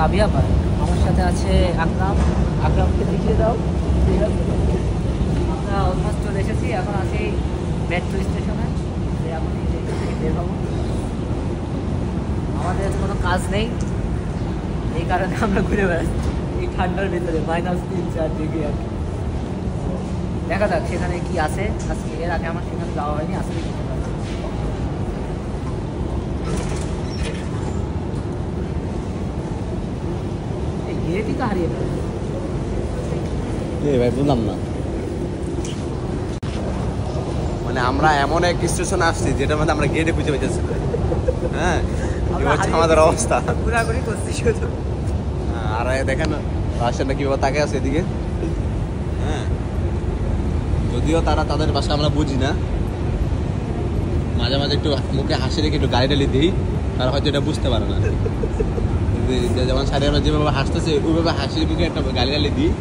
Abia park. আমার সাথে আছে আকরাম। আকরামকে দেখিয়ে দাও। ঠিক আছে, আমরা অলমোস্ট চলে এসেছি। এখন আছি মেট্রো স্টেশনে। এখন এই যে এখান থেকে বের হবো। আমাদের কোনো কাজ নেই, এই কারণে আমরা ঘুরে বেড়াচ্ছি এই ঠান্ডার ভিতরে, -3-4 ডিগ্রি আর কি। দেখা যাক সেখানে কি আছে আজকে। এর আগে আমার সেখানে যাওয়া হয়নি, আসলে এই গেটই তো হারিয়ে ফেলে ভাই, বুঝলাম না। মানে আমরা এমন এক স্টেশনে আসছি যেটার মধ্যে আমরা গেটে বুঝে পেয়েছি। হ্যাঁ, হচ্ছে আমাদের অবস্থা। ঘোরাঘুরি করছি শুধু। আর দেখেন রাশিয়ানটা কিভাবে তাকে আছে এদিকে। হ্যাঁ, যদিও তারা তাদের ভাষা আমরা বুঝি না, মাঝে মাঝে একটু মুখে হাসি রেখে একটু গাড়ি টালি দিই, তারা হয়তো এটা বুঝতে পারে না। যেমন সারি আমরা যেভাবে হাসতেছে ওইভাবে হাসির মুখে একটা গাড়ি টালি দিই।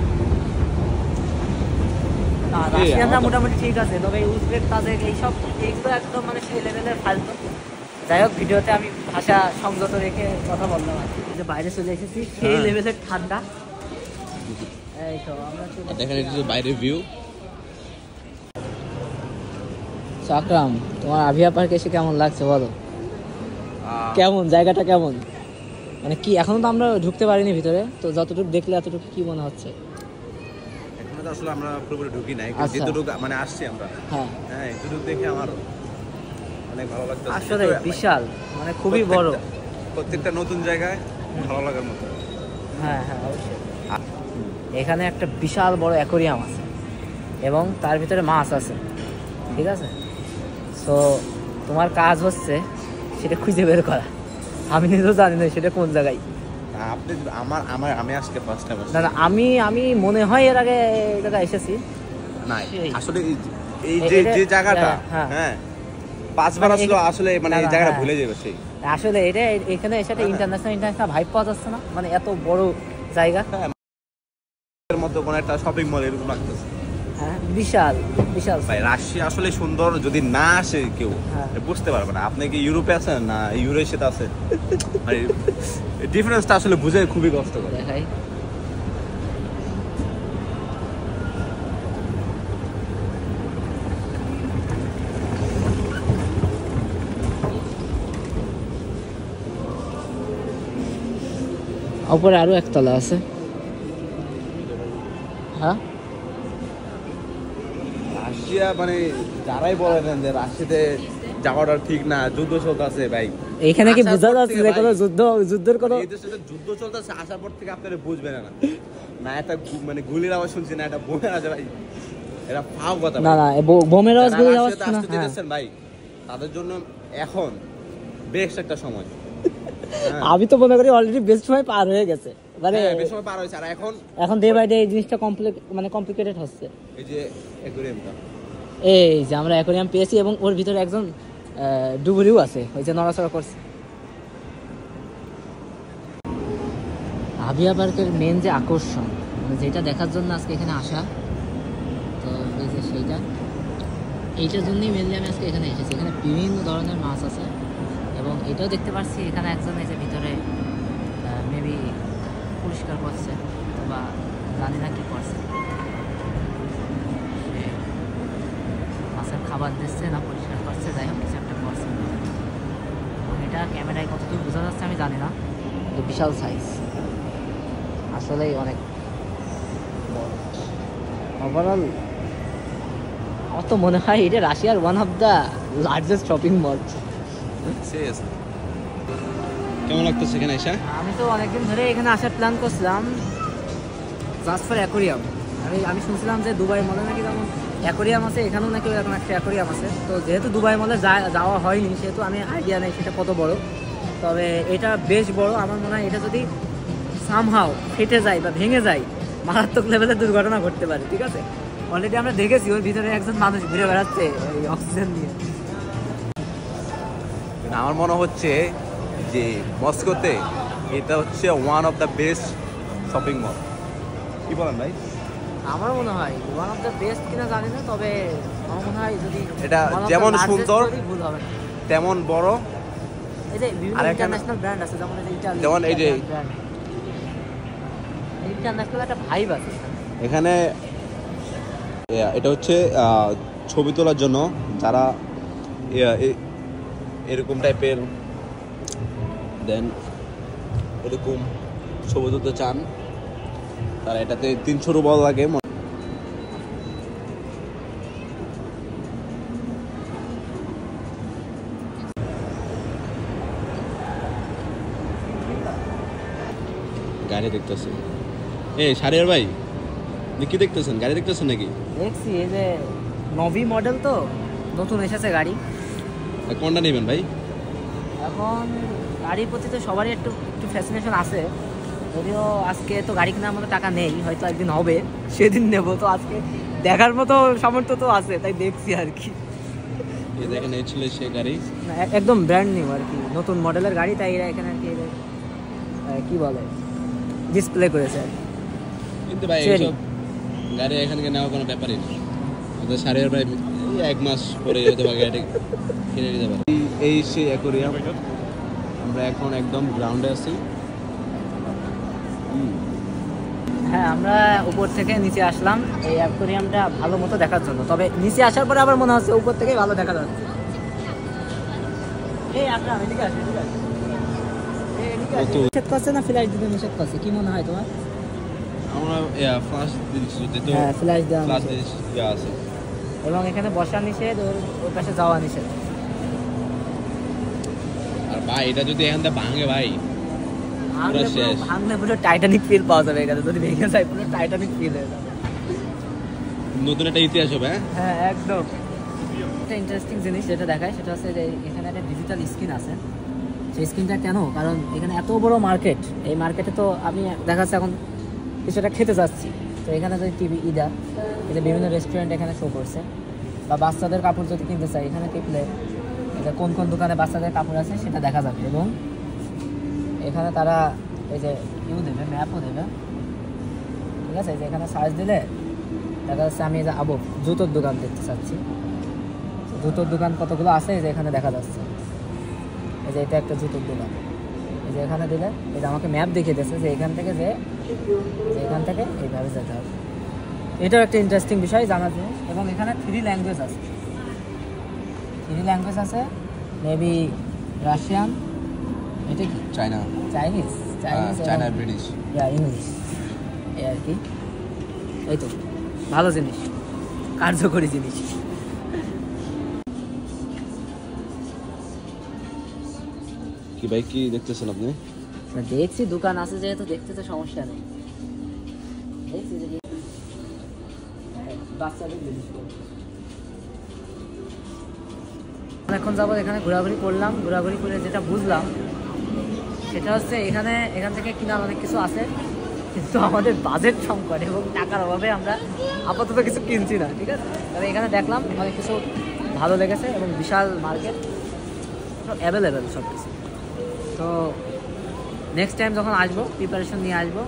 রাশিয়ানরা মোটামুটি ঠিক আছে, তবে উজবেক, তাজেক এইসব এইগুলো একদম মানে সেই লেভেলের ফালতু। যাই হোক, ভিডিওতে আমি ভাষা সংযত রেখে কথা বললাম আর কি। যে বাইরে চলে এসেছি, সেই লেভেলের ঠান্ডা। এই তো আমরা দেখেন বাইরের ভিউ। আকরাম, তোমার আভিয়া পার্কে এসে কেমন লাগছে বলো? কেমন জায়গাটা, কেমন মানে কি? এখনো তো আমরা ঢুকতে পারিনি ভিতরে, তো যতটুকু দেখলে এতটুকু কি মনে হচ্ছে? এখনো তো আসলে আমরা পুরোপুরি ঢুকি নাই, আচ্ছা। যেটুকু মানে আসছি আমরা। হ্যাঁ হ্যাঁ, এটুকু দেখে আমার অনেক ভালো লাগছে। আসলে বিশাল, মানে খুবই বড়। প্রত্যেকটা নতুন জায়গায় ভালো লাগার মতো। হ্যাঁ হ্যাঁ, অবশ্যই। এখানে একটা বিশাল বড় অ্যাকোরিয়াম আছে এবং তার ভিতরে মাছ আছে, ঠিক আছে? সো তোমার কাজ হচ্ছে সেটা খুঁজে বের করা। আমি নিজেও জানি না সেটা কোন জায়গায়। আপনি আমি আজকে ফার্স্ট টাইম আসছি। না না, আমি মনে হয় এর আগে এই জায়গায় এসেছি। না, আসলে এই যে জায়গাটা, হ্যাঁ 5 বার আসলে আসলে মানে এই জায়গাটা ভুলে যাবে সেই। আসলে এটা এখানে এসে একটা ইন্টারন্যাশনাল ভাইব পাওয়া যাচ্ছে না, মানে এত বড় জায়গা। এর মতো কোন একটা শপিং মল এরকম লাগতেছে। হ্যাঁ, বিশাল বিশাল ভাই, রাশিয়া আসলে সুন্দর, যদি না আসে কেউ বুঝতে পারবে না। আপনি কি ইউরোপে আছেন না ইউরেশিয়াতে আছেন, মানে ডিফারেন্সটা আসলে বুঝে খুবই কষ্টকর। দেখাই উপরে আরো একতলা আছে। হ্যাঁ, রাশিয়া মানে যারাই বলেন যে রাশিয়াতে যাওয়াটা ঠিক না, যুদ্ধ চলতেছে ভাই, এখানে কি বোঝা যাচ্ছে যে কোনো যুদ্ধের কোনো এই দেশে যুদ্ধ চলতেছে, আসার পর থেকে আপনারা বুঝবেন না। না একটা মানে গুলির আওয়াজ শুনছি, না একটা বোমের আওয়াজ। ভাই এটা ফাও কথা। না না, বোমের আওয়াজ, গুলির আওয়াজ শোনা। হ্যাঁ ভাই, তাদের জন্য এখন বেস্ট একটা সময়। আমি তো মনে করি অলরেডি বেস্ট সময় পার হয়ে গেছে, মানে বেস্ট সময় পার হয়েছে। আর এখন ডে বাই ডে এই জিনিসটা কমপ্লিকেটেড হচ্ছে। এই যে অ্যাকোয়ারিয়ামটা, এই যে আমরা অ্যাকোয়ারিয়াম পেয়েছি এবং ওর ভিতরে একজন ডুবুরিও আছে, ওই যে নড়াচড়া করছে। আভিয়া পার্কের মেন যে আকর্ষণ, মানে যেটা দেখার জন্য আজকে এখানে আসা, তো এই যে এইটার জন্যই মেনলি আমি আজকে এখানে এসেছি। এখানে বিভিন্ন ধরনের মাছ আছে এবং এটাও দেখতে পাচ্ছি এখানে একজন এই যে ভিতরে মেবি পরিষ্কার করছে বা জানি না কি করছে, মাছের খাবার দিচ্ছে না পরিষ্কার করছে, যাই হোক কিছু একটা করছে। এটা ক্যামেরায় কতদূর বোঝা যাচ্ছে আমি জানি না, কিন্তু বিশাল সাইজ, আসলেই অনেক ওভারঅল। আমার তো মনে হয় এটা রাশিয়ার one of the largest shopping mall. কেমন লাগতেছে এখানে এসে? আমি তো অনেকদিন ধরে এখানে আসার প্ল্যান করছিলাম জাস্ট ফর অ্যাকোরিয়াম। আমি শুনছিলাম যে দুবাই মলে নাকি যেমন অ্যাকোরিয়াম আছে, এখানেও নাকি এরকম একটা অ্যাকোরিয়াম আছে। তো যেহেতু দুবাই মলে যাওয়া হয়নি, সেহেতু আমি আইডিয়া নেই সেটা কত বড়। তবে এটা বেশ বড়। আমার মনে হয় এটা যদি সামহাও ফেটে যায় বা ভেঙে যায়, মারাত্মক লেভেলের দুর্ঘটনা ঘটতে পারে, ঠিক আছে? অলরেডি আমরা দেখেছি ওর ভিতরে একজন মানুষ ঘুরে বেড়াচ্ছে ওই অক্সিজেন নিয়ে। আমার মনে হচ্ছে যে মস্কোতে এটা হচ্ছে one of the best shopping mall. কি বলেন ভাই? আমার মনে হয় ওয়ান অফ দ্য বেস্ট কিনা জানি না, তবে আমার মনে হয় যদি এটা যেমন সুন্দর ভুল হবে না, তেমন বড়। এই যে বিভিন্ন ইন্টারন্যাশনাল ব্র্যান্ড আছে, যেমন এই যে যেমন এই যে ইন্টারন্যাশনাল একটা ভাইব আছে এখানে। এটা হচ্ছে ছবি তোলার জন্য যারা এরকম টাইপের দেন এরকম ছবি তুলতে চান, তারা এটাতে 300 রুপি লাগে। গাড়ি দেখতেছেন শারিয়ার ভাই, কি দেখতেছেন? গাড়ি দেখতেছেন নাকি? দেখছি এই যে নভি মডেল তো নতুন এসেছে গাড়ি। কোনটা নেবেন ভাই? এখন গাড়ির প্রতি তো সবারই একটু একটু ফ্যাসিনেশন আছে, যদিও আজকে তো গাড়ি কেনার মতো টাকা নেই, হয়তো একদিন হবে সেদিন নেব। তো আজকে দেখার মতো সামর্থ্য তো আছে, তাই দেখছি আর কি। এই দেখেন এই ছিল সে গাড়ি, একদম ব্র্যান্ড নিউ আর কি, নতুন মডেলের গাড়ি, তাই এরা এখানে আর কি কি বলে ডিসপ্লে করেছে। কিন্তু ভাই এইসব গাড়ি এখান থেকে নেওয়া কোনো ব্যাপারই না। আমাদের শারিয়ার ভাই 1 মাস পরে হয়তো গাড়ি কিনে নিতে পারে। এই সেই অ্যাকোরিয়াম, আমরা এখন একদম গ্রাউন্ডে আছি। হ্যাঁ, আমরা উপর থেকে নিচে আসলাম এই অ্যাকোরিয়ামটা ভালো মতো দেখার জন্য। তবে নিচে আসার পরে আবার মনে হচ্ছে উপর থেকে ভালো দেখা যাচ্ছে। এই আকরাম এদিকে আসো, এদিকে আসো। নিষেধ করছে না ফ্ল্যাশ দিতে নিষেধ করছে, কি মনে হয় তোমার? আমরা ফ্ল্যাশ দিচ্ছি তো, হ্যাঁ ফ্ল্যাশ দেওয়া ফ্ল্যাশ নিষেধ। দেওয়া আছে এবং এখানে বসা নিষেধ, ওর পাশে যাওয়া নিষেধ। আর ভাই এটা যদি এখান থেকে ভাঙে ভাই ভাঙলে পুরো টাইটানিক ফিল পাওয়া যাবে এখানে, যদি ভেঙে যায় পুরো টাইটানিক ফিল হয়ে যাবে। নতুন একটা ইতিহাস হবে। হ্যাঁ একদম। একটা ইন্টারেস্টিং জিনিস যেটা দেখায় সেটা হচ্ছে যে এখানে একটা ডিজিটাল স্ক্রিন আছে। সেই স্ক্রিনটা কেন? কারণ এখানে এত বড় মার্কেট, এই মার্কেটে তো আমি দেখা যাচ্ছে এখন কিছুটা খেতে যাচ্ছি, তো এখানে যদি টিভি ইদা এই যে বিভিন্ন রেস্টুরেন্ট এখানে শো করছে, বা বাচ্চাদের কাপড় যদি কিনতে চাই এখানে টিপলে এই যে কোন কোন দোকানে বাচ্চাদের কাপড় আছে সেটা দেখা যাবে। এবং এখানে তারা এই যে দেবে, ম্যাপও দেবে, ঠিক আছে? এই যে এখানে সার্চ দিলে দেখা যাচ্ছে আমি এই যে জুতোর দোকান দেখতে চাচ্ছি, জুতোর দোকান কতগুলো আছে এই যে এখানে দেখা যাচ্ছে। এই যে এটা একটা জুতোর দোকান, এই যে এখানে দিলে এটা আমাকে ম্যাপ দেখিয়ে দিচ্ছে যে এখান থেকে এখান থেকে এইভাবে যেতে হবে। এটাও একটা ইন্টারেস্টিং বিষয় জানার জিনিস। এবং এখানে 3 ল্যাঙ্গুয়েজ আছে, 3 ল্যাঙ্গুয়েজ আছে, মেবি রাশিয়ান, এটা কি চাইনিজ চায়না ব্রিটিশ, ইংলিশ, এই আর কি। এই তো ভালো জিনিস, কার্যকরী জিনিস। কি ভাই কি দেখতেছেন আপনি? দেখছি দোকান আছে যেহেতু দেখতে তো সমস্যা নেই। দেখছি যে বাচ্চাদের জিনিস এখন যাবো, এখানে ঘোরাঘুরি করলাম, ঘোরাঘুরি করে যেটা বুঝলাম সেটা হচ্ছে এখান থেকে কেনার অনেক কিছু আছে, কিন্তু আমাদের বাজেট সংকট এবং টাকার অভাবে আমরা আপাতত কিছু কিনছি না, ঠিক আছে? তবে এখানে দেখলাম অনেক কিছু ভালো লেগেছে এবং বিশাল মার্কেট, সব অ্যাভেলেবেল সব কিছু। তো নেক্সট টাইম যখন আসবো প্রিপারেশন নিয়ে আসবো।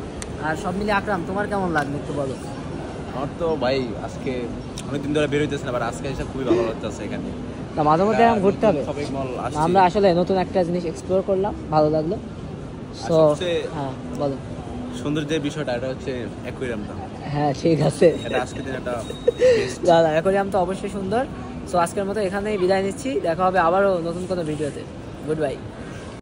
আর সব মিলিয়ে আকরাম তোমার কেমন লাগবে একটু বলো। আমার তো ভাই আজকে অনেকদিন ধরে বের হইতেছে না, বাট আজকে এসে খুবই ভালো লাগতেছে। এখানে না মাঝে মধ্যে এখন ঘুরতে হবে, শপিং মল আসছে, আমরা আসলে নতুন একটা জিনিস এক্সপ্লোর করলাম, ভালো লাগলো। সো হ্যাঁ বলো। সৌন্দর্যের বিষয়টা এটা হচ্ছে অ্যাকোয়ারিয়ামটা। হ্যাঁ ঠিক আছে, এটা আজকের দিন একটা দাদা অ্যাকোয়ারিয়াম তো অবশ্যই সুন্দর। সো আজকের মতো এখানেই বিদায় নিচ্ছি, দেখা হবে আবারও নতুন কোনো ভিডিওতে। Good bye.